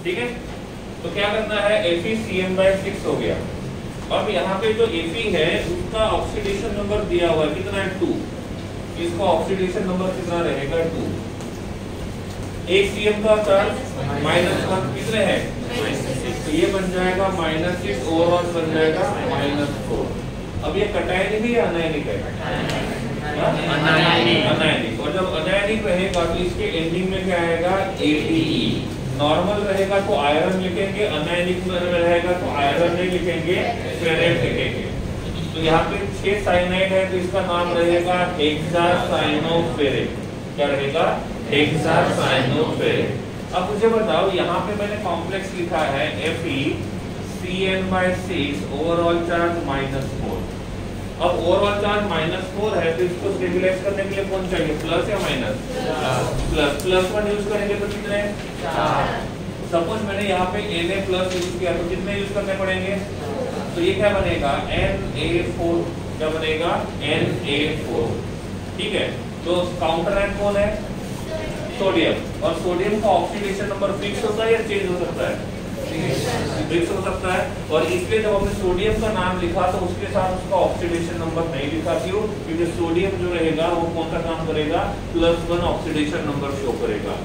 ठीक है। तो क्या करना है, FeCN/6 हो गया। अब यहाँ पे जो Fe है उसका ऑक्सीडेशन नंबर दिया हुआ है, कितना है 2। इसका ऑक्सीडेशन नंबर कितना रहेगा 2। एक Cm का चार्ज -1 कितने है, तो ये बन जाएगा -6, ओवरऑल बन जाएगा -4। अब ये कटायनिक है या अनायनिक है, अनायनिक। और जब अनायनिक रहेगा तो इसके एंडिंग में क्या आएगा, ADE। नॉर्मल रहेगा तो आयरन लिखेंगे, अनायनिक में रहेगा तो आयरन नहीं लिखेंगे, फेरेट लिखेंगे। तो यहाँ पे 6 साइनाइड है तो इसका नाम रहेगा हेक्सासाइनोफेरेट। क्या रहेगा, हेक्सासाइनोफेरेट। अब मुझे बताओ, यहाँ पे मैंने कॉम्प्लेक्स लिखा है FeCN/6, ओवरऑल चार्ज -4। अब ओवरऑल चार्ज -4 है तो इसको स्टेबलाइज करने के लिए कौन चाहिए, प्लस या माइनस, +1 यूज करेंगे तो कितने, सपोज मैंने यहाँ पे Na+ यूज किया तो कितने यूज करने पड़ेंगे, तो ये क्या बनेगा Na4। क्या बनेगा, Na4। ठीक है। तो काउंटर आयन कौन है, सोडियम। और सोडियम का ऑक्सीडेशन नंबर फिक्स होता है या चेंज हो सकता है, फिक्स हो सकता है। और इसलिए जब हमने सोडियम का नाम लिखा तो उसके साथ उसका ऑक्सीडेशन नंबर नहीं लिखा, क्यों, क्योंकि सोडियम जो रहेगा वो कौन सा काम करेगा, +1 ऑक्सीडेशन नंबर शो करेगा।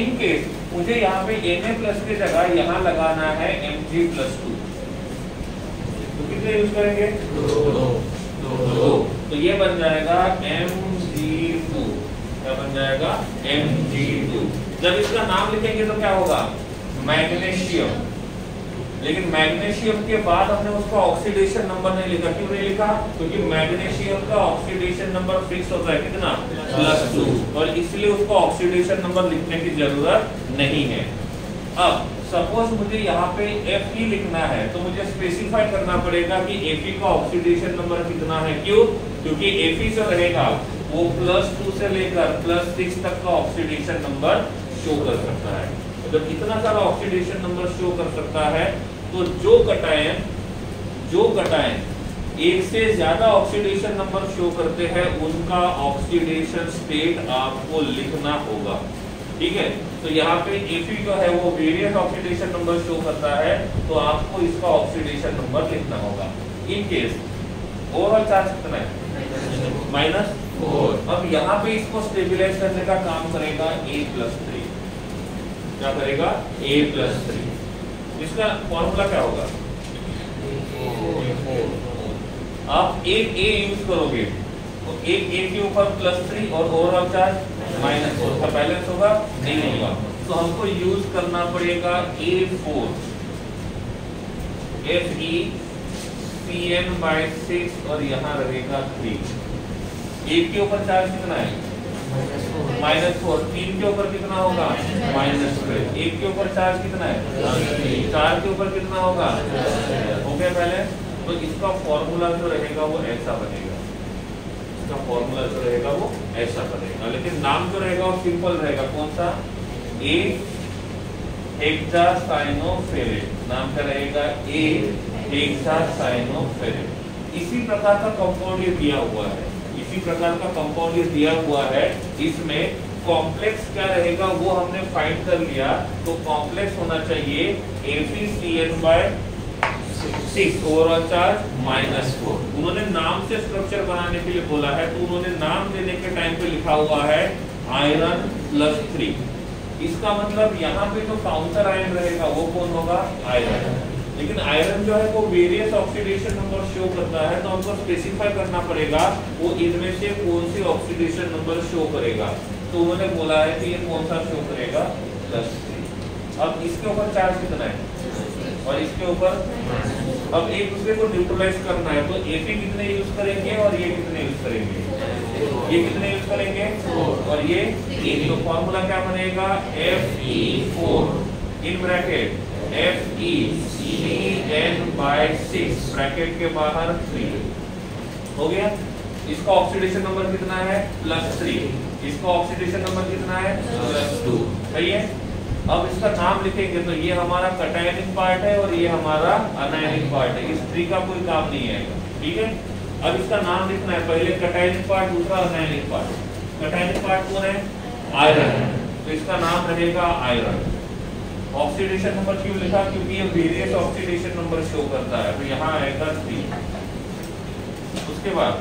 इन केस मुझे यहाँ पे Na+ की जगह यहाँ लगाना है Mg+2, तो कितने यूज करेंगे, 2। तो ये बन जाएगा Mg2। क्या बन जाएगा, Mg2। जब इसका नाम लिखेंगे तो क्या होगा, मैग्नीशियम। लेकिन मैग्नीशियम के बाद हमने उसका ऑक्सीडेशन नंबर नहीं लिखा, क्यों नहीं लिखा, क्योंकि मैग्नीशियम का ऑक्सीडेशन नंबर फिक्स होता है कितना, +2, और इसलिए उसको ऑक्सीडेशन नंबर लिखने की जरूरत नहीं है। अब सपोज मुझे यहाँ पे Fe लिखना है तो मुझे स्पेसिफाई करना पड़ेगा कि Fe का ऑक्सीडेशन नंबर कितना है, क्यों, क्योंकि Fe जो रहेगा वो +2 से लेकर +6 तक का ऑक्सीडेशन नंबर शो कर सकता है। जब इतना सारा ऑक्सीडेशन नंबर शो कर सकता है तो जो कटायन एक से ज्यादा ऑक्सीडेशन नंबर शो करते हैं उनका ऑक्सीडेशन स्टेट आपको लिखना होगा। ठीक है। तो यहाँ पे Fe जो है वो वेरियस ऑक्सीडेशन नंबर शो करता है तो आपको इसका ऑक्सीडेशन नंबर लिखना होगा। इन केस ओवरऑल चार्ज कितना है, -4। अब यहाँ पे इसको स्टेबलाइज करने का काम करेगा A+3। क्या करेगा, A+3। इसका फॉर्मूला क्या होगा, आप एक A यूज करोगे तो एक A के ऊपर +3 और ओवरऑल चार्ज -4 का बैलेंस होगा, नहीं होगा। तो हमको यूज करना पड़ेगा A4, FeCN/6 और यहाँ रहेगा 3। एक के ऊपर चार्ज कितना है, -4। 3 के ऊपर कितना होगा, -3। एक के ऊपर चार्ज कितना है, 4 के ऊपर कितना होगा, हो गया पहले। तो इसका फॉर्मूला जो रहेगा वो ऐसा बनेगा, इसका फॉर्मूला जो रहेगा वो ऐसा बनेगा, लेकिन नाम जो रहेगा वो सिंपल रहेगा। कौन सा, A हेक्सासाइनोफेरेट। नाम क्या रहेगा, A हेक्सासाइनोफेरेट। इसी प्रकार का कंपाउंड ये दिया हुआ है, इसी प्रकार का कंपाउंड ये दिया हुआ है। इसमें कॉम्प्लेक्स क्या रहेगा वो हमने फाइंड कर लिया। तो कॉम्प्लेक्स होना चाहिए FeCN/6, ओवरऑल चार्ज -4। उन्होंने नाम से स्ट्रक्चर बनाने के लिए बोला है तो उन्होंने नाम देने के टाइम पे लिखा हुआ है आयरन +3। इसका मतलब यहाँ पे जो काउंटर आयन रहेगा वो कौन होगा, आयरन। लेकिन आयरन जो है वो वेरियस ऑक्सीडेशन नंबर शो करता है तो हमको स्पेसिफाई करना पड़ेगा वो इनमें से कौन सी ऑक्सीडेशन नंबर शो करेगा। तो उन्होंने बोला है कि ये कौन सा शो करेगा, +3। अब इसके ऊपर चार्ज कितना है और इसके ऊपर, अब एक दूसरे को न्यूट्रलाइज करना है तो Fe कितने यूज करेंगे और ये कितने यूज करेंगे, ये कितने यूज करेंगे और ये 3। तो फॉर्मूला क्या बनेगा, Fe4 in bracket FeCN/6 bracket के बाहर 3 हो गया। इसका ऑक्सीडेशन नंबर कितना है, +3। इसका ऑक्सीडेशन नंबर कितना है, +2। सही है। अब इसका नाम लिखेंगे तो ये हमारा कटायनिक पार्ट है और ये हमारा अनायनिक पार्ट है। इस 3 का कोई काम नहीं आएगा। ठीक है। अब इसका नाम लिखना है, पहले कटायनिक पार्ट, दूसरा अनायनिक पार्ट। कटायनिक पार्ट कौन है, आयरन। तो इसका नाम रहेगा आयरन। ऑक्सीडेशन नंबर क्यों लिखा? क्योंकि ये वेरियस ऑक्सीडेशन नंबर शो करता है, तो यहाँ आएगा 3। उसके बाद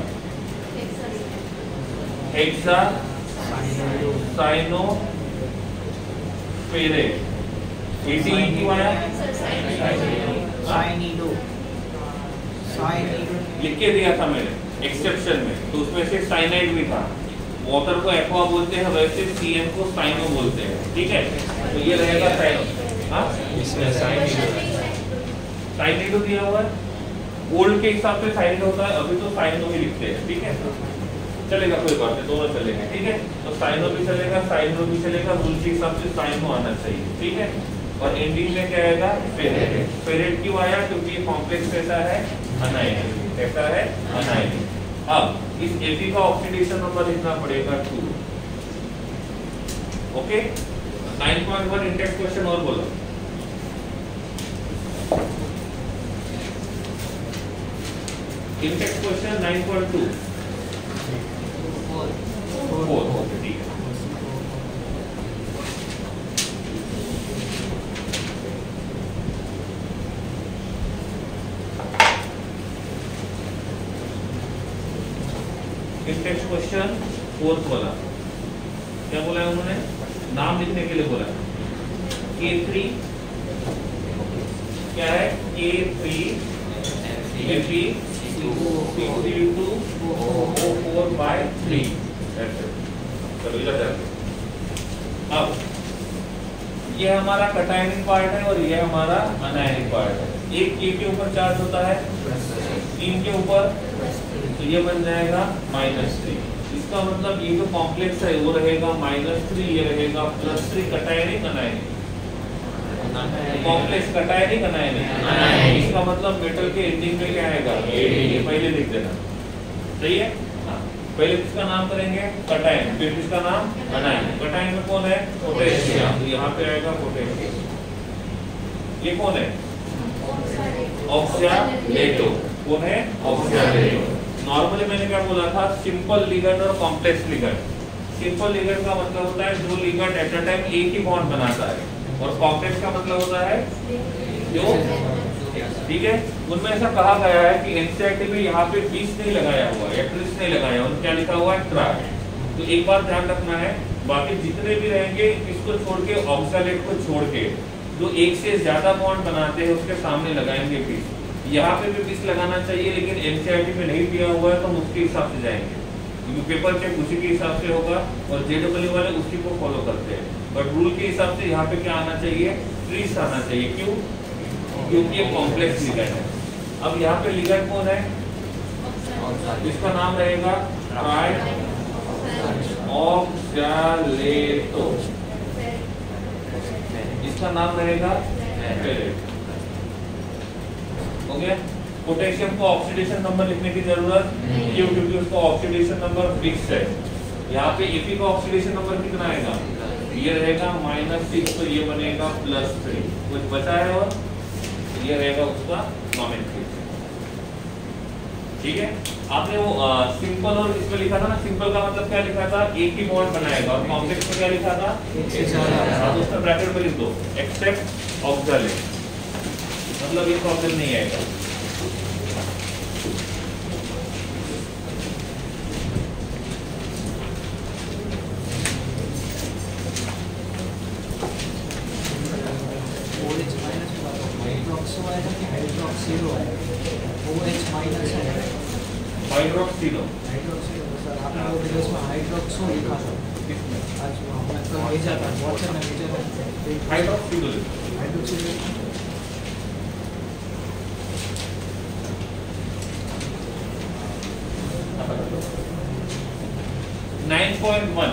हेक्सा साइनो फेरेट, क्यों आया? लिख के दिया था मैंने एक्सेप्शन में, तो उसमें से साइनाइड भी था। वाटर को एक्वा बोलते हैं, वैसे सीएम को साइनो बोलते हैं, ठीक है? तो ये रहेगा साइनो। हाँ, साइनाइड दिया हुआ है, ओल्ड के हिसाब से साइनाइड होता है, अभी तो साइनो ही लिखते हैं, ठीक है? चलेगा, कोई बात नहीं, दोनों चलेंगे, ठीक है? तो साइनो भी चलेगा, साइनो भी चलेगा, रूल के हिसाब से साइनो आना चाहिए, ठीक है? और एंडिंग में क्या आएगा? फेरेट। फेरेट क्यों आया? क्योंकि कॉम्प्लेक्स कैसा है? अनायनिक। कैसा है? अनायनिक। अब इस Fe का ऑक्सीडेशन नंबर लिखना पड़ेगा 2। ओके, 9.1 इंडेक्स क्वेश्चन और बोलो। Index question 9.2 4। ओके, ठीक है। इंडेक्स क्वेश्चन 4 वाला क्या बोला है उन्होंने? नाम लिखने के लिए बोला K3 क्या है? K3 Fe2 O4/3। चलो इधर जाते। अब ये हमारा कटायनिक पार्ट है और ये हमारा अनायनिक पार्ट है। एक K के ऊपर चार्ज होता है, 3 के ऊपर, तो ये बन जाएगा -3। इसका मतलब ये जो कॉम्प्लेक्स है वो रहेगा -3, ये रहेगा +3। Cationic anionic, complex cationic anionic. इसका मतलब मेटल के एंडिंग में क्या आएगा? ये पहले लिख देना, सही है? पहले किसका नाम करेंगे? कटायन, फिर किसका नाम? अनायन। कटायन में कौन है? पोटेशियम, यहाँ पे आएगा पोटेशियम। ये कौन है? ऑक्सालेटो। कौन है? ऑक्सालेटो। नॉर्मली मैंने क्या बोला था? सिंपल लिगेंड और कॉम्प्लेक्स लिगेंड। सिंपल लिगेंड का मतलब होता है जो लिगेंड एट अ टाइम एक ही बॉन्ड बनाता है, और कॉम्प्लेक्स का मतलब होता है जो, ठीक है? उनमें ऐसा कहा गया है कि एनसीईआरटी में यहाँ पे 20 नहीं लगाया हुआ है, 30 नहीं लगाया, उनमें क्या लिखा हुआ है? ट्राई। तो एक बात ध्यान रखना है, बाकी जितने भी रहेंगे इसको छोड़ के, ऑक्सालेट को छोड़ के, जो एक से ज्यादा बॉन्ड बनाते हैं उसके सामने लगाएंगे 20। यहाँ पे भी 20 लगाना चाहिए, लेकिन एनसीईआरटी में नहीं दिया हुआ है तो हम उसके हिसाब से जाएंगे, क्योंकि पेपर चेक उसी के हिसाब से होगा और जेडब्ल्यू वाले उसी को फॉलो करते हैं। बट रूल के हिसाब से यहाँ पे क्या आना चाहिए? 30 आना चाहिए। क्यों? क्योंकि ये कॉम्प्लेक्स लिगेंड है। अब यहाँ पे लिगेंड कौन है? इसका नाम रहेगा ऑक्सालेटो, इसका नाम रहेगा फेरेट। हो गया? पोटेशियम को ऑक्सीडेशन नंबर लिखने की जरूरत क्यों? क्योंकि उसका ऑक्सीडेशन नंबर फिक्स है। यहाँ पे Fe का ऑक्सीडेशन नंबर कितना आएगा? ये रहेगा -6, तो ये बनेगा +3। कुछ बचा है और ये रहेगा उसका नॉमेनक्लेचर, ठीक है? आपने वो सिंपल और इसमें लिखा था ना, सिंपल का मतलब क्या लिखा था? एक ही बॉन्ड बनाएगा, और कॉम्प्लेक्स में क्या लिखा था? तो उसका ब्रैकेट में लिख दो एक्सेप्ट ऑक्सालेट, मतलब ये प्रॉब्लम नहीं आएगा। हाइड्रोक्सिलो, आपने वो वीडियोस में हाइड्रोक्सो लिखा था, आज हमने कल भेजा था व्हाट्सएप में, भेजा था हाइड्रोक्सिलो। 9.1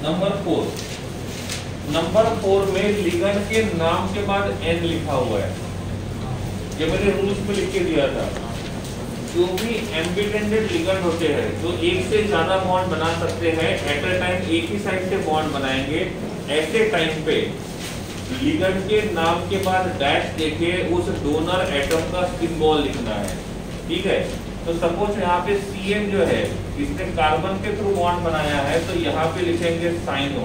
नंबर 4। नंबर 4 में लिगेंड के नाम के बाद N लिखा हुआ है, ये मैंने रूल्स में लिख के दिया था। जो भी एम्बिडेंटेड लिगेंड होते हैं, जो एक से ज्यादा बॉन्ड बना सकते हैं, एट अ टाइम एक ही साइड से बॉन्ड बनाएंगे, ऐसे टाइम पे लिगेंड के नाम के बाद डैश देके उस डोनर एटम का सिंबल लिखना है, ठीक है? तो सपोज यहाँ पे CN जो है इसने कार्बन के थ्रू बॉन्ड बनाया है, तो यहाँ पे लिखेंगे साइनो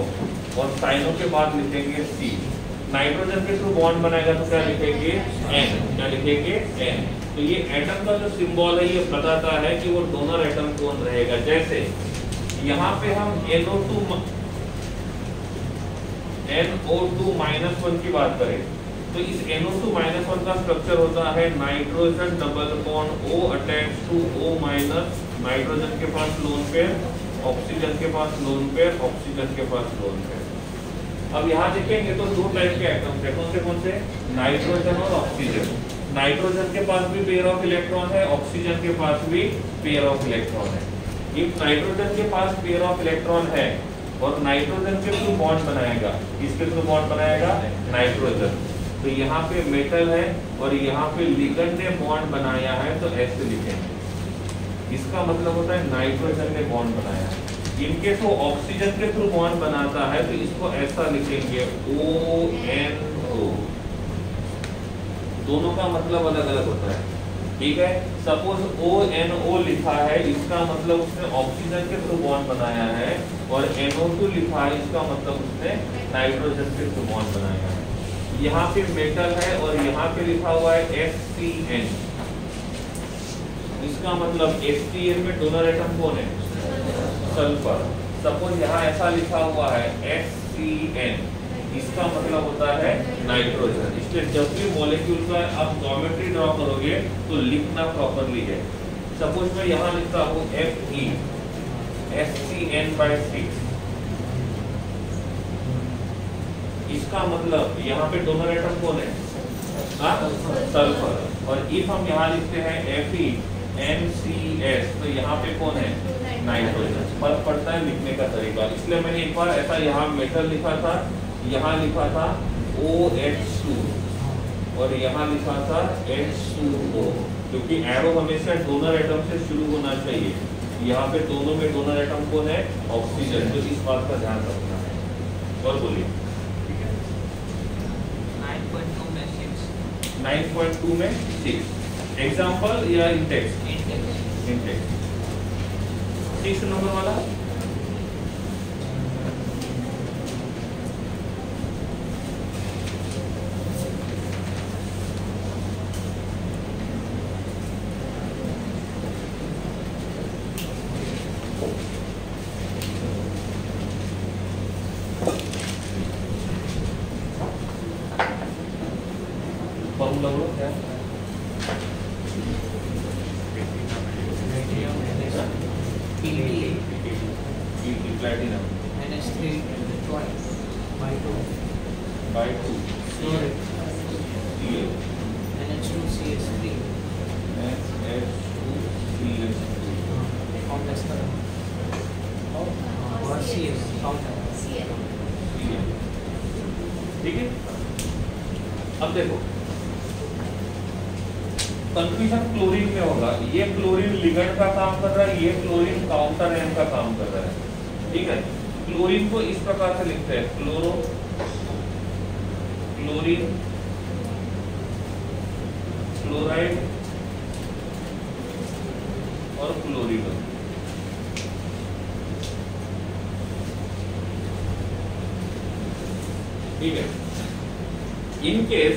और साइनो के बाद लिखेंगे C। नाइट्रोजन के थ्रू बॉन्ड बनाएगा तो क्या लिखेंगे N, क्या लिखेंगे N। तो ये एटम का जो सिंबल है ये बताता है कि वो डोनर एटम कौन रहेगा। जैसे यहाँ पे हम NO2 -1 की बात करें तो इस NO2 -1 का स्ट्रक्चर होता है nitrogen double bond O attach to O minus, nitrogen के पास लोन पेयर, ऑक्सीजन के पास लोन पेयर, ऑक्सीजन के पास लोन पेयर। अब यहाँ देखेंगे तो दो टाइप के एटम्स है, कौन से नाइट्रोजन और ऑक्सीजन। नाइट्रोजन के पास भी पेयर ऑफ इलेक्ट्रॉन है, ऑक्सीजन के पास भी पेयर ऑफ इलेक्ट्रॉन है। इफ नाइट्रोजन के पास पेयर ऑफ इलेक्ट्रॉन है और नाइट्रोजन के थ्रू बॉन्ड बनाएगा, किसके थ्रू बॉन्ड बनाएगा नाइट्रोजन, तो यहाँ पे मेटल है और यहाँ पे लिगेंड ने बॉन्ड बनाया है तो ऐसे लिखेंगे। इसका मतलब होता है नाइट्रोजन ने बॉन्ड बनाया है। इनकेस वो ऑक्सीजन के थ्रू बॉन्ड बनाता है तो इसको ऐसा लिखेंगे ONO। दोनों का मतलब अलग अलग होता है, ठीक है। सपोज ONO लिखा है, इसका मतलब उसने ऑक्सीजन के थ्रू बॉन्ड बनाया है, और NO2 लिखा है, इसका मतलब उसने नाइट्रोजन के थ्रू बॉन्ड बनाया है। यहाँ पे मेटल है और यहाँ पे लिखा हुआ है SCN, इसका मतलब SCN में डोनर एटम कौन है सल्फर। सपोज यहाँ ऐसा लिखा हुआ है SCN, इसका मतलब होता है नाइट्रोजन। इसलिए जब भी मॉलिक्यूल का आप ज्योमेट्री ड्रॉ करोगे तो लिखना प्रॉपरली है। सपोज मैं यहाँ लिखता हूँ Fe SCN/6, इसका मतलब यहाँ पे डोनर एटम कौन है सल्फर। और इफ हम यहाँ लिखते हैं Fe NCS, तो यहाँ पे कौन है नाइट्रोजन। फर्क पड़ता है लिखने का तरीका। इसलिए मैंने एक बार ऐसा यहाँ मेटल लिखा था, यहाँ लिखा था OH2 और यहाँ लिखा था H2O, क्योंकि एरो हमेशा डोनर एटम से शुरू होना चाहिए। यहाँ पे दोनों में डोनर एटम कौन है ऑक्सीजन, तो इस बात का ध्यान रखना है। और बोलिए 9.2 में 6 एग्जाम्पल या इंटेक्स 6 नंबर वाला फॉर्मूला बोलो क्या प्लैटिनम NH3/2 NH2CH3 कॉम्प्लेक्स और CS ठीक है। अब देखो कंफ्यूजन क्लोरीन में होगा। ये क्लोरीन लिगेंड का काम कर रहा है, ये क्लोरीन काउंटर आयन का काम कर रहा है, ठीक है। क्लोरीन को इस प्रकार से लिखते हैं क्लोरीन क्लोराइड और क्लोरीन, ठीक है। इन केस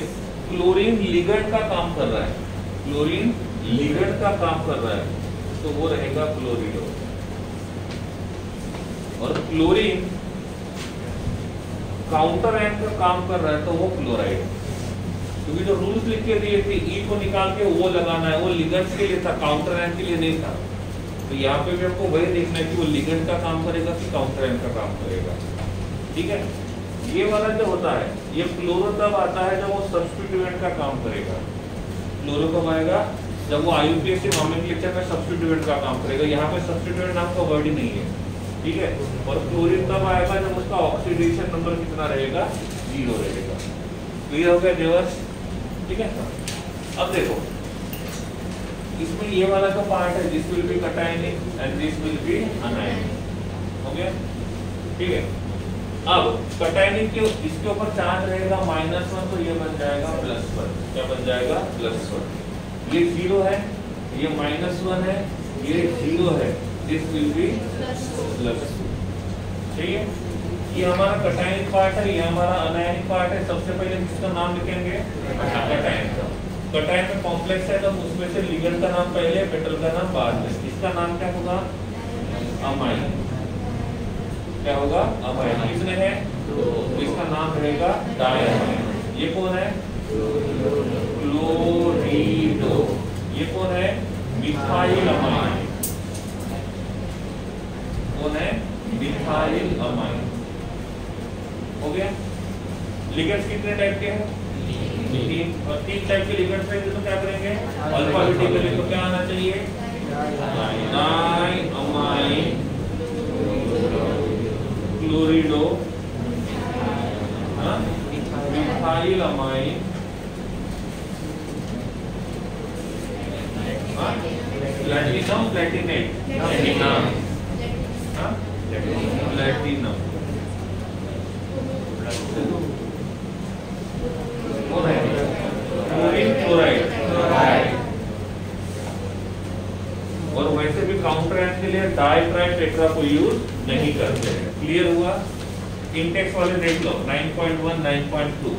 क्लोरीन लिगेंड का काम कर रहा है, क्लोरीन लिगेंड का काम कर रहा है तो वो रहेगा क्लोरिडो। और क्लोरीन काउंटर आयन का काम कर रहा है तो वो क्लोराइड। क्योंकि जो रूल्स लिख के दिए थे ई को निकाल के वो लगाना है, वो लिगेंड के लिए था, काउंटर आयन के लिए नहीं था। तो यहाँ पे भी आपको वही देखना है कि वो लिगेंड का काम करेगा कि काउंटर आयन का काम करेगा, ठीक है। ये वाला जो होता है ये क्लोरो तब आता है जब वो सब्स्टिट्यूएंट का काम करेगा। क्लोरो कब आएगा जब वो IUPAC नोमेनक्लेचर में सब्स्टिट्यूएंट का काम करेगा। यहाँ पे सब्स्टिट्यूएंट नाम का वर्ड ही नहीं है, ठीक है। और क्लोरीन तब आएगा जब उसका ऑक्सीडेशन नंबर कितना रहेगा 0 रहेगा। क्लियर हो गया व्यूअर्स, ठीक है। अब देखो इसमें ये वाला जो पार्ट है this will be cationic and this will be anionic, हो गया, ठीक है। अब कटायनिक के इसके ऊपर चार्ज रहेगा -1 तो ये बन जाएगा +1। क्या बन जाएगा +1। ये 0 है ये -1 है, ये 0 है, दिस विल बी प्लस। ठीक है, ये हमारा कटायनिक पार्ट है, ये हमारा अनायनिक पार्ट है। सबसे पहले इसका नाम लिखेंगे कटायन का। कटायन में कॉम्प्लेक्स है तो उसमें से लिगेंड का नाम पहले, मेटल का नाम बाद में। इसका नाम क्या होगा? अमाइन। क्या होगा? अमाइन। किसने है? तो इसका नाम रहेगा डायमाइन। ये कौन है? क्लोरीडो। ये कौन है? Methyl amine. कौन है? Methyl amine. हो गया। लिगेंड्स कितने टाइप के हैं? 3। और 3 टाइप के लिगेंड्स रहेंगे तो क्या करेंगे? अल्फाबेटिकली तो क्या आना चाहिए? Di amine chlorido, methyl amine, platinum, platinate, platinum, platinum. Chloride. और वैसे भी काउंटर के लिए डाई ट्राई टेट्रा को यूज नहीं करते हैं। क्लियर हुआ? इंटेक्स वाले देख लो 9.1, 9.2।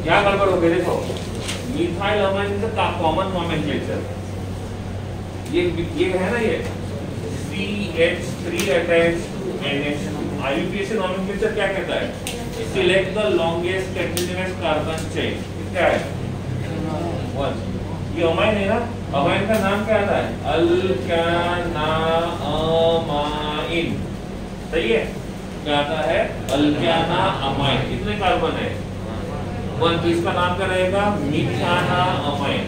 क्या गड़बड़ हो गई? देखो, मिथाइल अमाइन का कॉमन नोमेनक्लेचर ये है ना, ये CH3 attached to NH2। IUPAC nomenclature क्या कहता है? Select the longest continuous carbon chain. क्या है? 1। ये अमाइन है ना, अमाइन का नाम क्या आता है? अल्कानामाइन। सही है, क्या आता है? अल्कानामाइन। कितने कार्बन है? 1। तो इसका नाम क्या रहेगा? मिथानामाइन।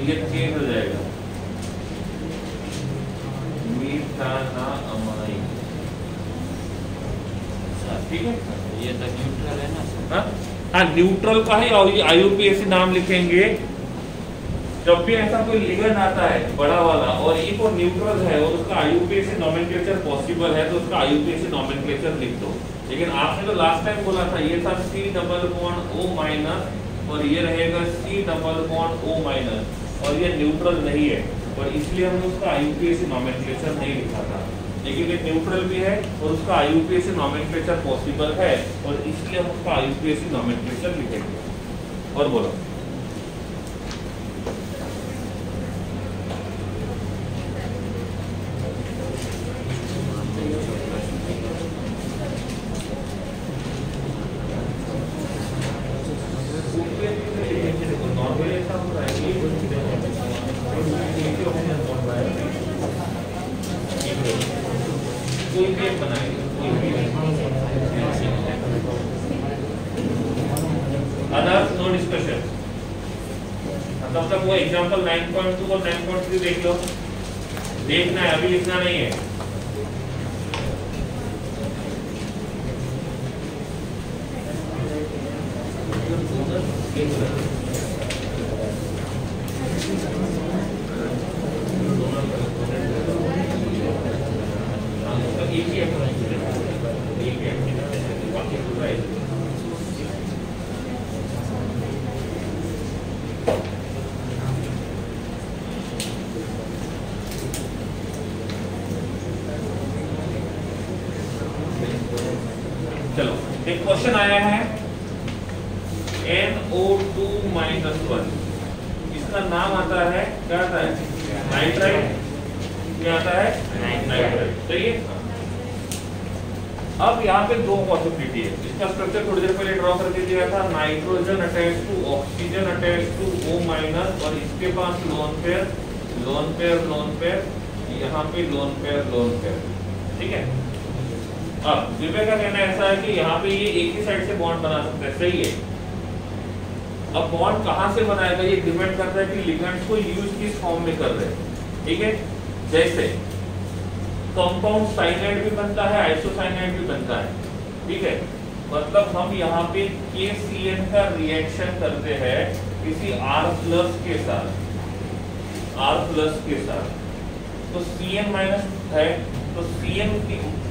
ये चेंज हो जाएगा, मिथानामाइन। ठीक है, ये तो न्यूट्रल है ना? हाँ, न्यूट्रल का ही IUPAC नाम लिखेंगे। जब भी ऐसा कोई लिगेंड आता है बड़ा वाला और ये को न्यूट्रल है और उसका IUPAC नोमेनक्लेचर पॉसिबल है तो उसका IUPAC नोमेनक्लेचर लिख दो। लेकिन आपने तो लास्ट टाइम बोला था ये था C≡O- और ये रहेगा C≡O- और ये न्यूट्रल नहीं है और इसलिए हमने उसका IUPAC नोमेनक्लेचर नहीं लिखा था। लेकिन ये न्यूट्रल भी है और उसका IUPAC नोमेनक्लेचर पॉसिबल है और इसलिए हम उसका IUPAC नोमेनक्लेचर लिखेंगे। और बोलो, तब तक वो एग्जांपल 9.2 और 9.3 देख लो। देखना है, अभी लिखना नहीं है। चलो, एक क्वेश्चन आया है NO2 -1। इसका नाम आता है, क्या आता है? नाइट्राइट। क्या आता है? नाइट्राइट। सही है। अब यहाँ पे दो पॉसिबिलिटी है। इसका स्ट्रक्चर थोड़ी देर पहले ड्रॉ करके दिया था। Nitrogen attach to oxygen attach to O- और इसके पास lone pair lone pair lone pair, यहाँ पे लोन पेयर। ठीक है। अब विवेक का कहना ऐसा है कि यहाँ पे ये एक ही साइड से बॉन्ड बना सकते हैं। सही है। अब बॉन्ड कहाँ से बनाएगा ये डिपेंड करता है कि लिगेंड्स को यूज किस फॉर्म में कर रहे हैं। ठीक है। जैसे कंपाउंड साइनाइड भी बनता है, आइसोसाइनाइड भी बनता है। ठीक है, मतलब हम यहाँ पे KCN का रिएक्शन करते हैं किसी R प्लस के साथ, R प्लस के साथ, तो Cn माइनस है, तो Cn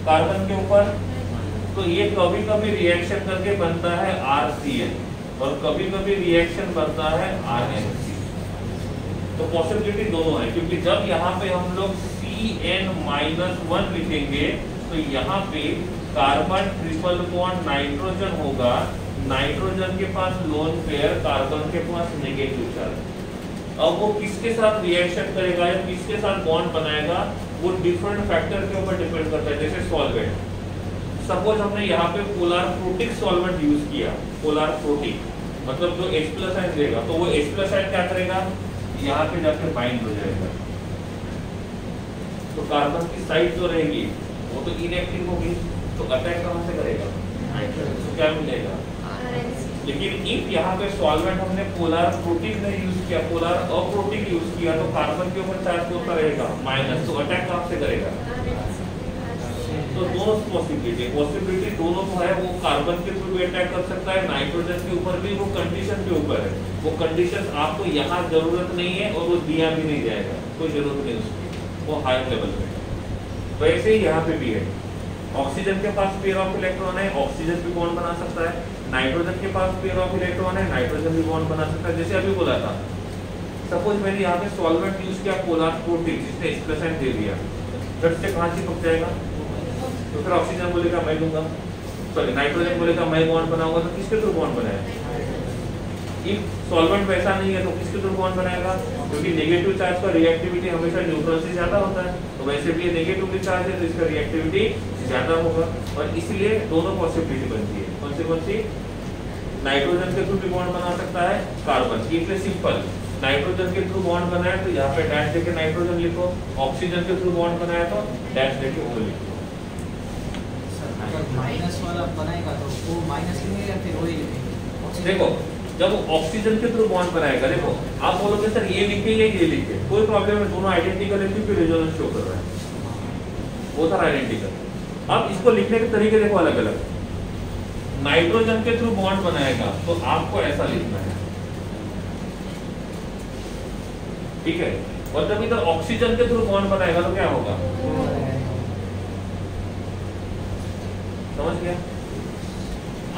कार्बन के ऊपर, तो ये कभी कभी रिएक्शन करके बनता है RCN और कभी कभी रिएक्शन बनता है RNC। तो पॉसिबिलिटी दोनों है, क्योंकि जब यहाँ पे हम लोग Cn-1 लिखेंगे तो यहाँ पे कार्बन ट्रिपल बॉन्ड नाइट्रोजन होगा, नाइट्रोजन के पास लोन पेयर, कार्बन के पास नेगेटिव चार्ज। अब वो किसके साथ रिएक्शन करेगा या किसके साथ बॉन्ड बनाएगा वो डिफरेंट फैक्टर के ऊपर डिपेंड करता है। जैसे सॉल्वेंट, सपोज हमने यहाँ पे पोलर प्रोटिक सॉल्वेंट यूज किया, पोलर प्रोटिक मतलब जो H+ आयन देगा, तो वो H+ आयन क्या करेगा, यहाँ पे जाके बाइंड हो जाएगा, तो कार्बन की साइड जो रहेगी वो तो इनएक्टिव होगी, तो अटैक कहाँ से करेगा, तो क्या मिलेगा। लेकिन इफ यहाँ पे सॉल्वेंट हमने पोलर प्रोटिक नहीं यूज किया, पोलर अप्रोटिक यूज किया, तो कार्बन के ऊपर चार्ज होता रहेगा माइनस, तो अटैक कहाँ से करेगा। तो दोनों पॉसिबिलिटी दोनों तो है, वो कार्बन के ऊपर भी अटैक कर सकता है, नाइट्रोजन के ऊपर भी, वो कंडीशन के ऊपर है। वो कंडीशन आपको यहाँ जरूरत नहीं है और वो दिया भी नहीं जाएगा, कोई जरूरत नहीं उसकी, वो हाई लेवल पे। वैसे ही यहाँ पे भी है, ऑक्सीजन के पास पेयर ऑफ इलेक्ट्रॉन है, ऑक्सीजन भी बॉन्ड बना सकता है, नाइट्रोजन के पास पेयर ऑफ इलेक्ट्रॉन है, नाइट्रोजन भी बॉन्ड बना सकता है। जैसे अभी बोला था, सपोज मैंने यहाँ पे सॉल्वेंट यूज किया पोलर प्रोटिक, जिसने H+ दे दिया, झट से कहाँ चिपक जाएगा, तो फिर ऑक्सीजन बोलेगा मैं दूंगा, सॉरी नाइट्रोजन बोलेगा मैं बॉन्ड बनाऊंगा, तो किसके थ्रू बॉन्ड बनाएगा। इफ सॉल्वेंट वैसा नहीं है तो किसके थ्रू बॉन्ड बनाएगा, क्योंकि नेगेटिव चार्ज का रिएक्टिविटी हमेशा न्यूट्रल से ज्यादा होता है, तो वैसे भी ये नेगेटिवली चार्ज है तो इसका रिएक्टिविटी ज्यादा होगा, और इसलिए दोनों पॉसिबिलिटी बनती है। कौन सी, नाइट्रोजन के थ्रू भी बॉन्ड बना सकता है कार्बन, इसलिए सिंपल, नाइट्रोजन के थ्रू बॉन्ड बनाया तो यहाँ पे डैश देके नाइट्रोजन लिखो, ऑक्सीजन के थ्रू बॉन्ड बनाया तो डैश देके O लिखो। माइनस वाला बनाएगा तो वो माइनस लिखेंगे या फिर वही लिखेंगे। देखो जब ऑक्सीजन के थ्रू बॉन्ड बनाएगा, देखो आप बोलोगे सर ये लिखे या ये लिखे, कोई प्रॉब्लम है, दोनों आइडेंटिकल है क्योंकि रेजोनेंस शो कर रहा है, वो था आइडेंटिकल। अब इसको लिखने के तरीके देखो अलग अलग, नाइट्रोजन के थ्रू बॉन्ड बनाएगा तो आपको ऐसा लिखना है, ठीक है, और जब इधर ऑक्सीजन के थ्रू बॉन्ड बनाएगा तो क्या होगा, समझ गया।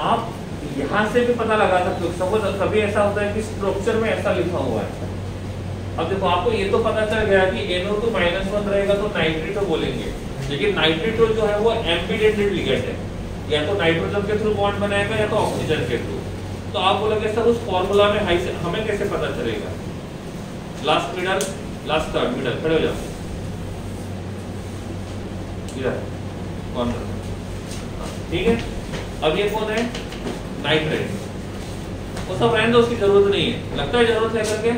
आप यहाँ से भी पता लगा सकते हो, सपोज कभी ऐसा होता है कि स्ट्रक्चर में ऐसा लिखा हुआ है, अब देखो आपको ये तो पता चल गया कि NO2-1 रहेगा तो नाइट्रेटो बोलेंगे, लेकिन नाइट्रेटो जो है वो एम्बिडेंटेड लिगेंड है, या तो नाइट्रोजन के थ्रू बॉन्ड बनाएगा या तो ऑक्सीजन के थ्रू। तो आप बोलोगे सर उस फॉर्मूला में हाई से हमें कैसे पता चलेगा, last middle, last third middle, खड़े हो जाओ इधर कॉर्नर, ठीक है। अब ये कौन है, नाइट्रेट, वो सब रहने दो, उसकी जरूरत नहीं है, लगता है जरूरत है करके,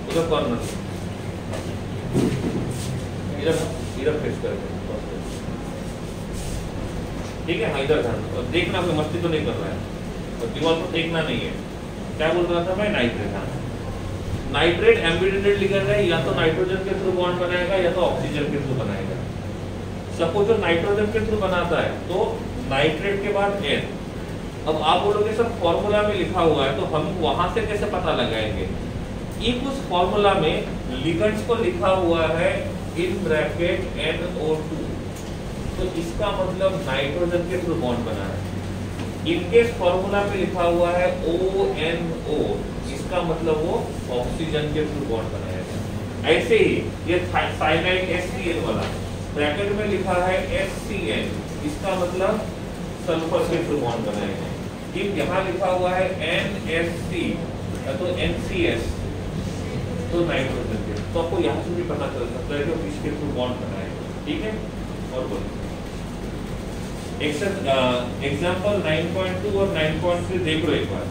उधर कॉर्नर, इधर फिक्स करके, ठीक है, हाँ इधर ध्यान, और देखना कोई मस्ती तो नहीं कर रहा है, और दीवार को देखना नहीं है। क्या बोल रहा था मैं, नाइट्रेट, हाँ नाइट्रेट एम्बिडेंटेड लिगेंड है, या तो नाइट्रोजन के थ्रू बॉन्ड बनाएगा या तो ऑक्सीजन के थ्रू बनाएगा। सपोज जो नाइट्रोजन के थ्रू बनाता है तो नाइट्रेट के बाद N, अब आप बोलोगे सर फॉर्मूला में लिखा हुआ है तो हम वहां से कैसे पता लगाएंगे, इफ उस फॉर्मूला में लिगेंड्स को लिखा हुआ है इन ब्रैकेट NO2, तो इसका मतलब नाइट्रोजन के थ्रू बॉन्ड बना है। इनकेस फॉर्मूला में लिखा हुआ है ONO, इसका मतलब वो ऑक्सीजन के थ्रू बॉन्ड बनाएगा। ऐसे ही ये साइनाइड HCl वाला ब्रैकेट में लिखा है HCl, इसका मतलब सल्फर के थ्रू बॉन्ड बनाएगा। if यहाँ लिखा हुआ है NSC या तो NCS, तो नाइट्रोजन के, तो आपको यहाँ से भी पता चल सकता है कि किसके थ्रू बॉन्ड बनाएगा, ठीक है। और बोलिए एग्जाम्पल 9.2 और 9.3 देख लो एक बार।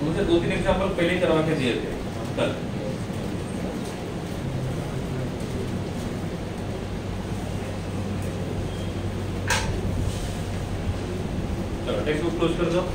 मुझे 2-3 एग्जाम्पल पहले ही करवा के दिए थे कल। चलो टेक्स्ट बुक क्लोज कर दो।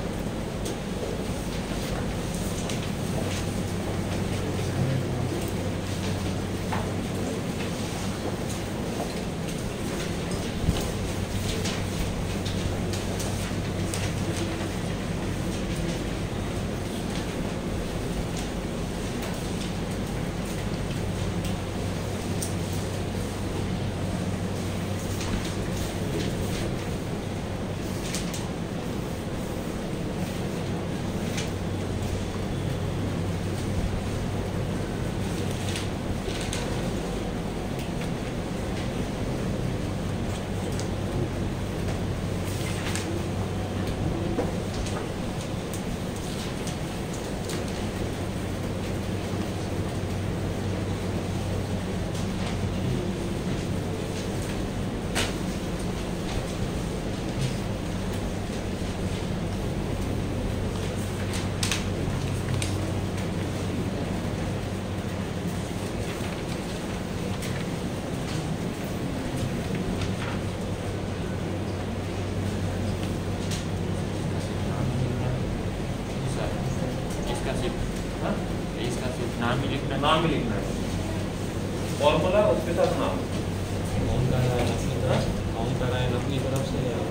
नाम ही लिखना है, फॉर्मूला उसके साथ नाम। कौन कर रहा है अपनी तरफ, कौन कर रहा है अपनी तरफ से या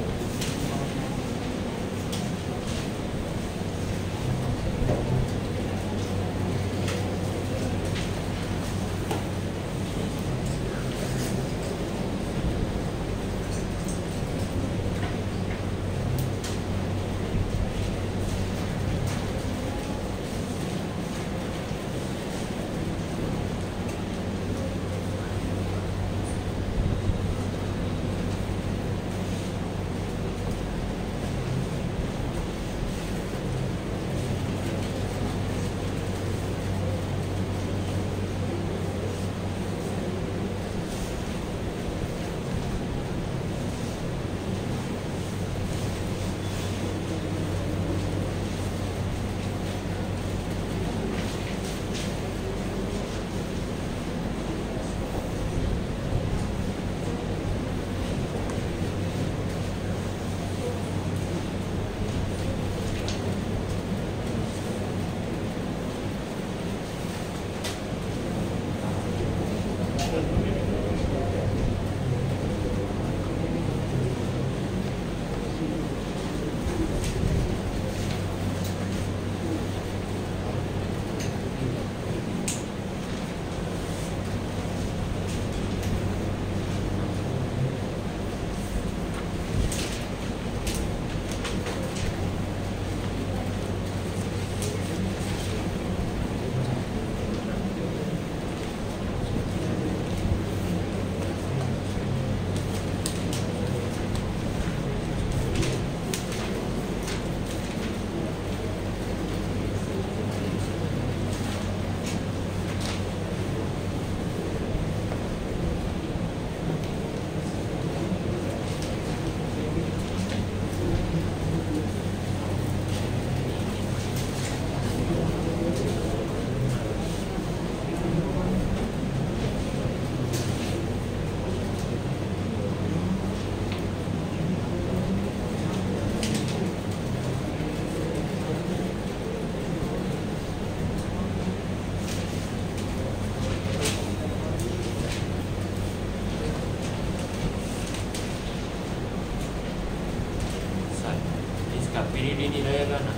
पीरियड ही नहीं रहेगा ना,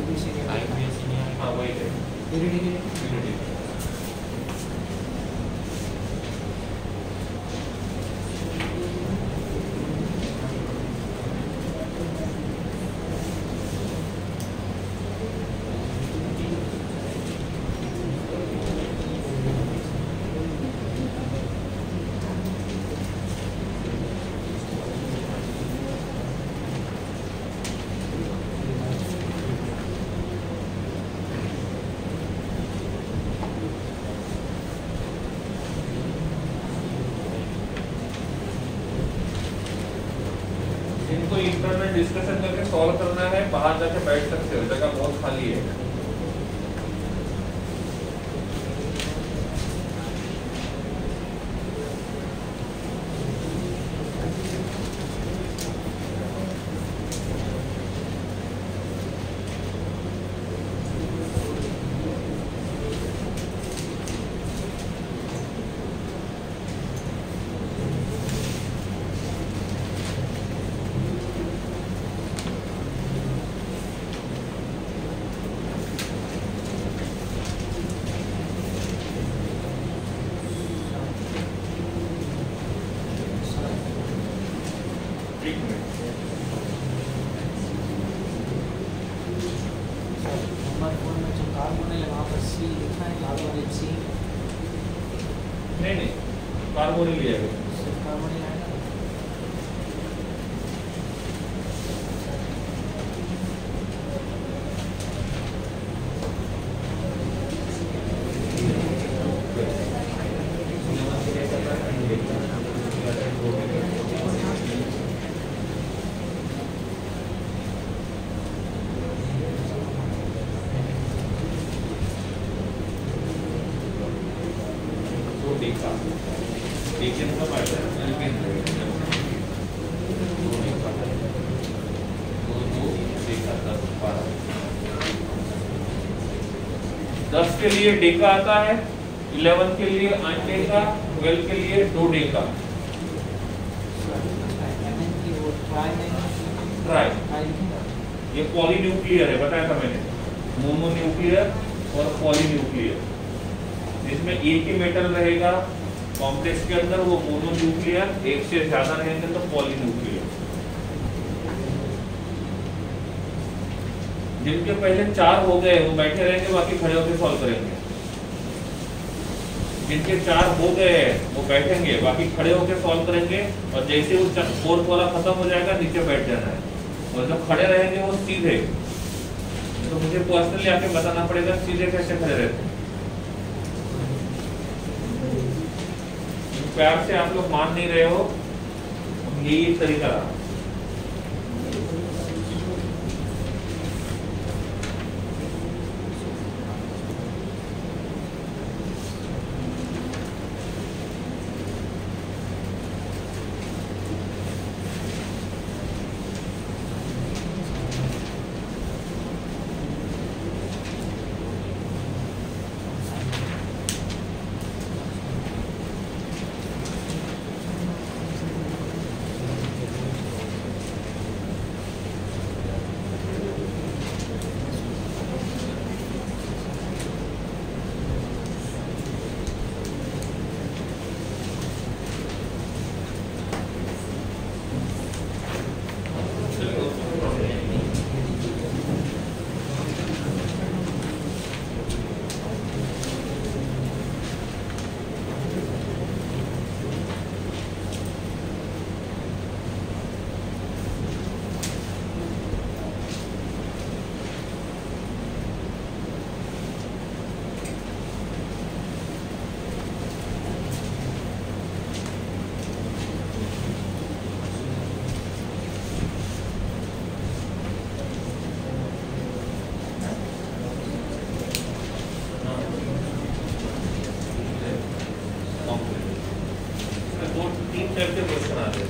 IBC हाँ वही है पीरियड इंटरनल डिस्कशन करके सॉल्व करना है, बाहर जाके बैठ सकते हो, जगह बहुत खाली है। नंबर 4 में जो कार्बन है वहाँ पर सी लिखा है, कार्बन सी नहीं, कार्बोनिल लिया है। सिर्फ कार्बन ही आएगा। दस के लिए डेका आता है, 11 के लिए 8 डेका, 12 के लिए 2 डेका। ट्राई, ये पॉलीन्यूक्लियर है, बताया था मैंने, मोनोन्यूक्लियर और पॉलीन्यूक्लियर। जिसमें एक ही मेटल रहेगा कॉम्प्लेक्स के अंदर वो मोनोन्यूक्लियर, एक से ज्यादा रहेंगे तो पॉलीन्यूक्लियर। जिनके पहले 4 हो गए वो बैठे रहेंगे, बाकी खड़े होकर सॉल्व करेंगे। जिनके 4 हो गए वो बैठेंगे, बाकी खड़े होकर सॉल्व करेंगे। और जैसे वो 4 वाला खत्म हो जाएगा नीचे बैठ जाना है। और जो खड़े रहेंगे वो सीधे, तो मुझे पर्सनली आके बताना पड़ेगा सीधे कैसे खड़े रहते हैं। प्यार से आप लोग मान नहीं रहे हो, यही तरीका रहा।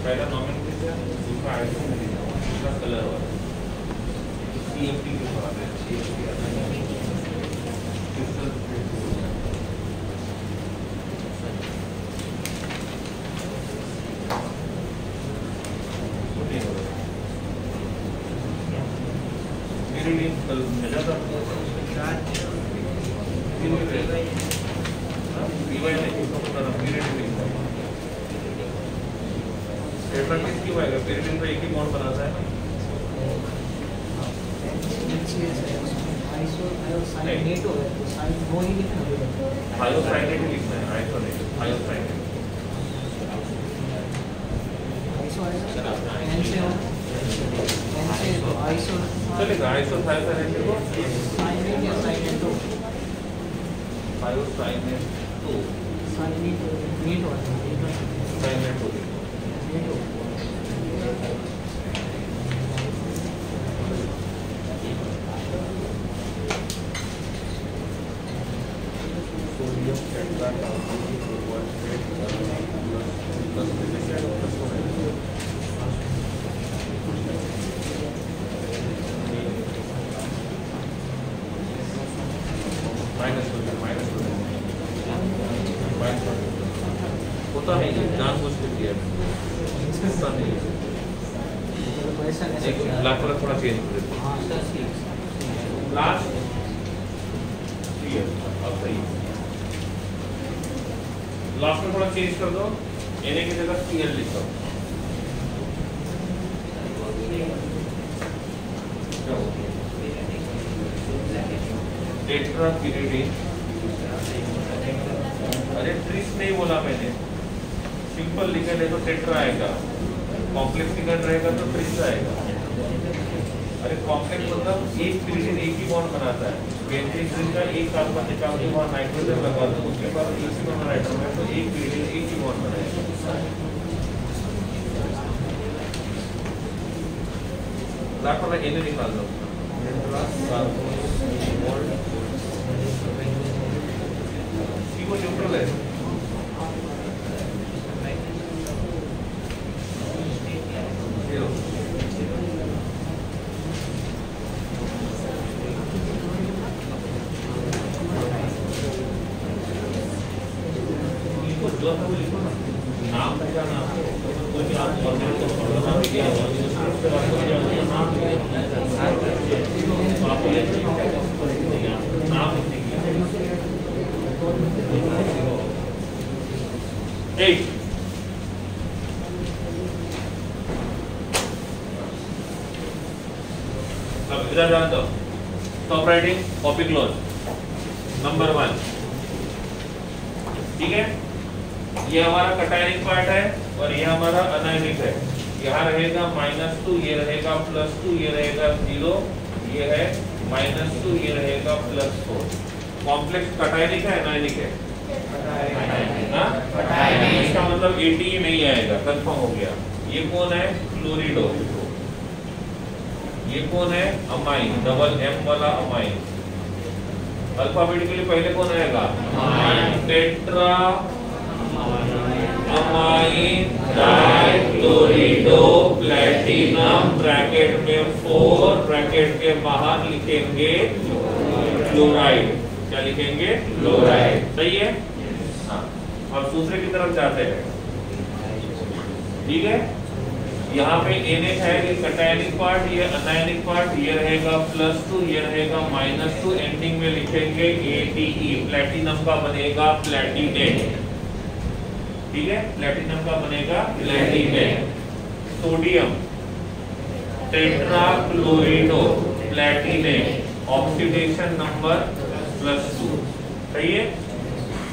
पहला नॉमेनक्लेचर, दूसरा आइटम, दूसरा कलर वाला सीएफटी के बाद है। सीएफटी आता है क्रिस्टल मेरे लिए कल मिला था किसकी वाएगा पेरिडिन तो एक ही बॉन्ड बनाता है ना। आइसोसाइनेट है तो साइन नो ही लिखना है। आइसोसाइनेट लिखना है, आइसोसाइनेट, आइसोसाइनेट। आइसो एन से हो, एन से तो आइसो चलेगा, आइसोसाइनेट को साइनेट या साइनेट तो आइसोसाइनेट तो साइनेट नीट हो, साइनेट हो नीट हो। होता है ये जानबूझ के किया होता नहीं है। पैसा एक लाख वाला थोड़ा चेंज कर देते हाँ लास्ट अब सही लास्ट में थोड़ा चेंज कर दो एने की जगह सीएल लिख दो टेट्रापिरिडिन अरे ट्रिस नहीं बोला मैंने सिंपल लिखा है तो टेट्रा आएगा कॉम्प्लेक्स लिखा रहेगा तो ट्रिस आएगा अरे कॉम्प्लेक्स मतलब एक पिरिडिन एक ही बॉन्ड बनाता है बेंजीन रिंग का एक कार्बन निकाल के वहां नाइट्रोजन लगा दो उसके बाद एक ही बॉन्ड आइटम है तो एक पिरिडिन एक ही बॉन्ड बनाएगा लाख वाला एने निकाल दो को न्यूट्रल है नाम का नाम कोई आप ऑर्गेनिक को पढ़ना दिया हुआ उसके बाद नाम आप ये नाम Eight. अब इधर जान दो stop writing copy close number 1 ठीक है ये हमारा कटायनिक पार्ट है और ये हमारा अनायनिक है यहाँ रहेगा -2 ये रहेगा +2 ये रहेगा 0 ये है -2 ये रहेगा +4 कॉम्प्लेक्स कटायनिक है अनायनिक है इसका मतलब ATE नहीं आएगा कंफर्म हो गया ये कौन है क्लोरिडो ये कौन है अमाइन डबल M वाला अमाइन अल्फाबेटिकली पहले कौन आएगा टेट्रा अमाइन डाइक्लोरिडो प्लैटिनम ब्रैकेट में 4 ब्रैकेट के बाहर लिखेंगे क्लोराइड क्या लिखेंगे क्लोराइड सही है अब दूसरे की तरफ जाते हैं ठीक है यहाँ पे NH है ये कटायनिक पार्ट ये अनायनिक पार्ट ये रहेगा +2 ये रहेगा -2 एंडिंग में लिखेंगे ATE प्लैटिनम का बनेगा प्लैटिनेट ठीक है प्लैटिनम का बनेगा प्लैटिनेट सोडियम टेट्राक्लोरिडो प्लैटिनेट ऑक्सीडेशन नंबर +2 सही है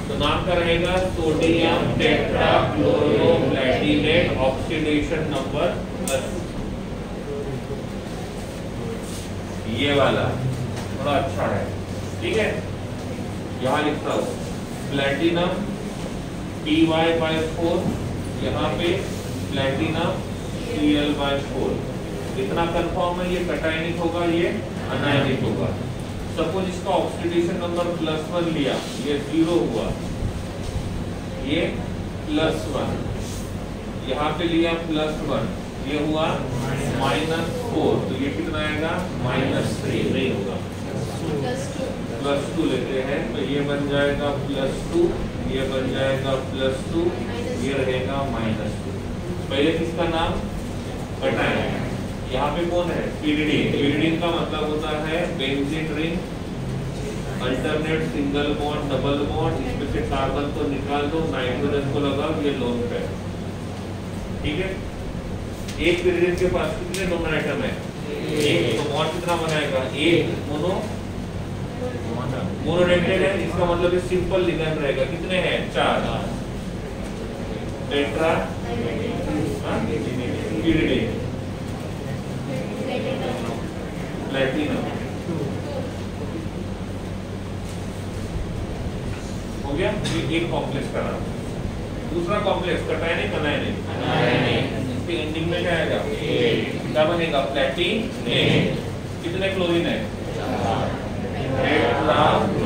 तो नाम का रहेगा सोडियम टेट्राक्लोरो प्लैटिनेट ऑक्सीडेशन नंबर ये वाला थोड़ा अच्छा है ठीक है यहाँ लिखता हूँ प्लैटिनम Py/4 यहाँ पे प्लैटिनम Cl/4 इतना कंफर्म है ये कटायनिक होगा ये अनायनिक होगा सपोज इसका ऑक्सीडेशन नंबर +1 लिया ये 0 हुआ ये +1 यहाँ पे लिया +1 ये हुआ -4 तो ये कितना आएगा -3 नहीं होगा +2 लेते हैं तो ये बन जाएगा +2 ये बन जाएगा +2 ये रहेगा -2 पहले किसका नाम कटायनिक यहाँ पे कौन है पिरिडीन पिरिडीन का मतलब होता है benzene ring alternate single bond double bond इसमें से कार्बन को निकाल दो नाइट्रोजन को लगाओ ये लोन पेयर ठीक है एक पिरिडीन के पास कितने डोनर आइटम है एक तो बॉन्ड कितना बनाएगा एक मोनोडेंटेड है इसका मतलब ये सिंपल लिगैंड रहेगा कितने हैं 4 टेट्रा पिरिडीन प्लैटिनम हो गया ये एक कॉम्प्लेक्स का नाम दूसरा कॉम्प्लेक्स कटायनिक अनायनिक इसके एंडिंग में क्या आएगा क्या बनेगा प्लैटिनेट कितने क्लोरीन है टेट्राक्लोरिडो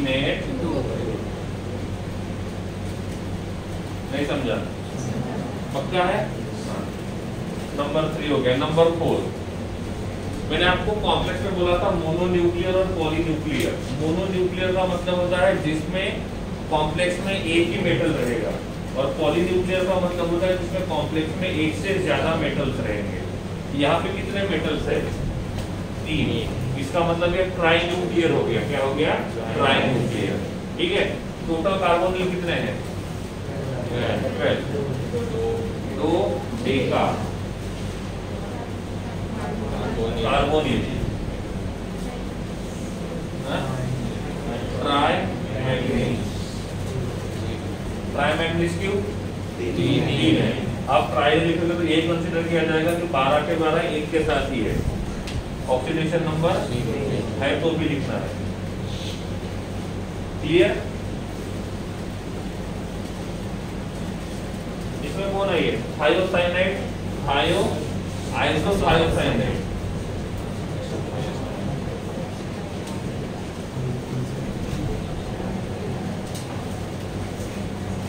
नेट नहीं समझा? पक्का है? नंबर 3 हो गया। नंबर 4 मैंने आपको कॉम्प्लेक्स में बोला था मोनोन्यूक्लियर और पॉलीन्यूक्लियर। मोनोन्यूक्लियर का मतलब होता है जिसमें कॉम्प्लेक्स में एक ही मेटल रहेगा, और पॉलीन्यूक्लियर का मतलब होता है जिसमें कॉम्प्लेक्स में एक से ज्यादा मेटल्स रहेंगे। यहाँ पे कितने मेटल्स है? 3। इसका मतलब ये ट्राइन्यूक्लियर हो गया। क्या हो गया? ट्राइन्यूक्लियर। ठीक है। टोटल कार्बोनिल कितने हैं? 2 डेका कार्बोनिल। ट्राई मैग्नीज क्यों? 3 है। आप ट्राई लिखोगे तो ये कंसीडर किया जाएगा कि 12 के 12 एक के साथ ही है। ऑक्सीडेशन नंबर है तो भी लिखना है। क्लियर? इसमें कौन है ये? थायोसाइनाइड, आइसोथायोसाइनाइड।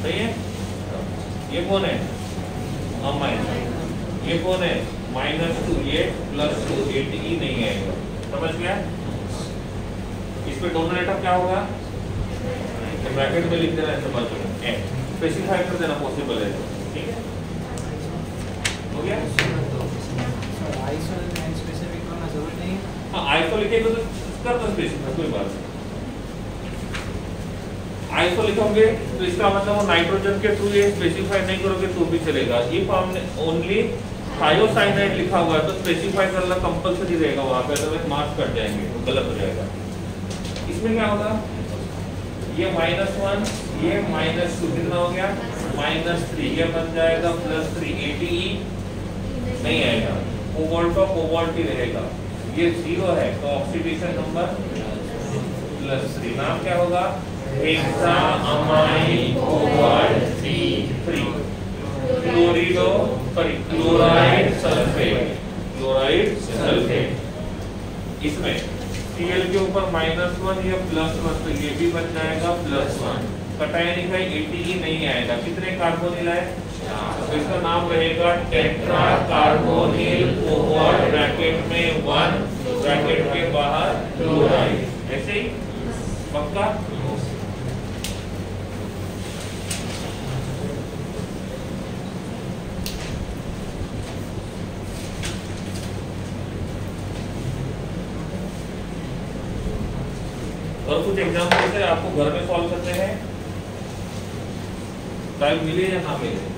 सही है? ये कौन है? अमाइन। ये कौन है? -2, ये +2, ATE नहीं आएगा। समझ गया? इस पे डोमिनेटर क्या होगा? ब्रैकेट में लिख देना है समझ लो। स्पेसिफाई कर देना पॉसिबल है। ठीक है? हो गया? आइसो एंड स्पेसिफिक करना जरूरी नहीं है। हाँ, आइसो लिखेगा तो कर दो स्पेसिफाई, कोई बात नहीं। आइसो लिखोगे तो इसका मतलब नाइट्रोजन के थ्रू ये स्पेसिफाई नहीं करोगे तो भी चलेगा। इफ हमने ओनली थायोसाइनाइड लिखा हुआ है तो स्पेसिफाई करना कंपलसरी रहेगा वहां पे, अदरवाइज मार्क्स कट जाएंगे, तो गलत हो जाएगा। इसमें क्या होगा? ये -1, ये -2, कितना हो गया? -3। ये बन जाएगा +3, ATE नहीं आएगा। कोबाल्ट का कोबाल्ट ही रहेगा। ये 0 है तो ऑक्सीडेशन नंबर +3। नाम क्या होगा? हेक्सामाइन कोबाल्ट 3। Chloride sulphate. इसमें Cl के ऊपर -1 या +1 तो ये भी बन जाएगा +1। कटाई निकाय ATE नहीं आएगा। कितने कार्बोनिल है? तो इसका नाम रहेगा टेट्रा कार्बोनिल कोबाल्ट, ब्रैकेट में 1, ब्रैकेट के बाहर क्लोराइड। ऐसे ही पक्का? और कुछ एग्जाम्पल से आपको घर में सॉल्व करते हैं, टाइम मिले या ना मिले।